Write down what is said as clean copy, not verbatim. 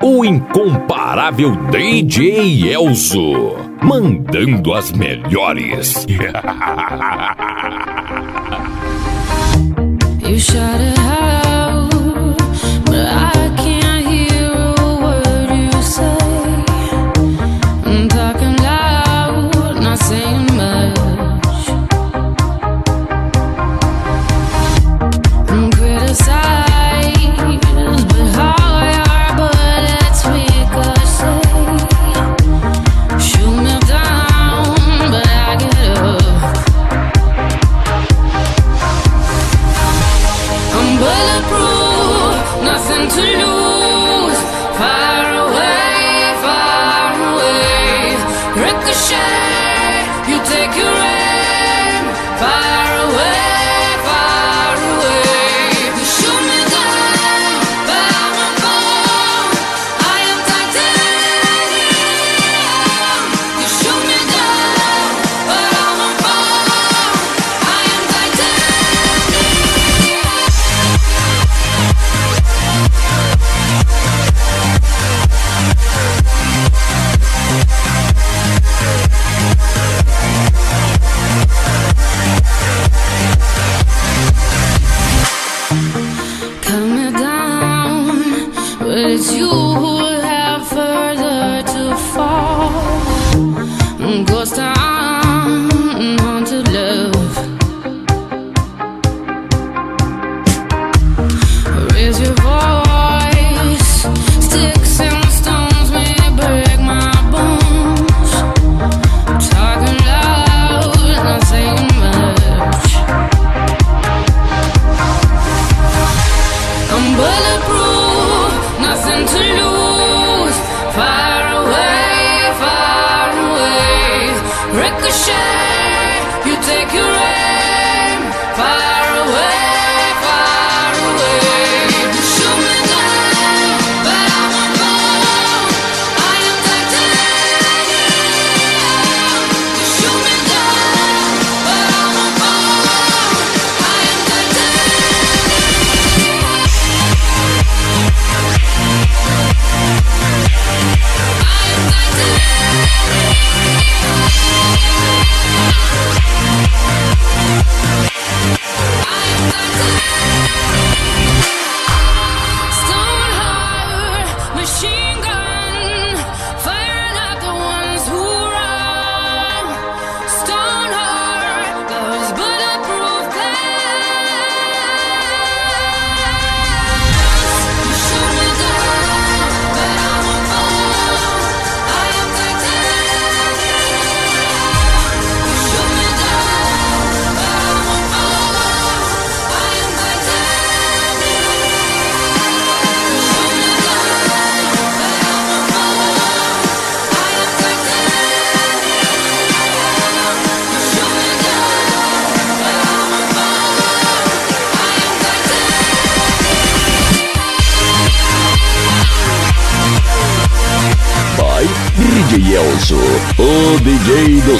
o incomparável DJ Elzo, mandando as melhores. You shout it out, but I can't hear a word you say. I'm talking loud, not saying much. I'm criticized, but how your bullets ricochet. Shoot me down, but I get up. I'm bulletproof, nothing to lose. Far away, ricochet. You take your aim. Far away. You shoot me down, but I won't fall. I am titanium. You shoot me down, but I won't fall. I am titanium. Cut me down, but it's you who have further to fall. Ghost town, haunted love. Raise your voice, sticks and stones may break my bones. Talking loud, not saying much. I'm bulletproof, nothing to lose. Far away, ricochet. You take your aim. Far away. You shoot me down, but I won't fall. I am titanium. You shoot me down, but I won't fall. I am titanium. Stone heart, machine gun, firing at the ones who run. Stone heart, those bulletproof glass. You shoot me down, but I won't fall. I am titanium. You shoot me down, but I won't fall. I am titanium. You shoot me down, but I won't fall. I am titanium. You shoot me down, but I won't fall. I am titanium. By DJ Elzo, o DJ dos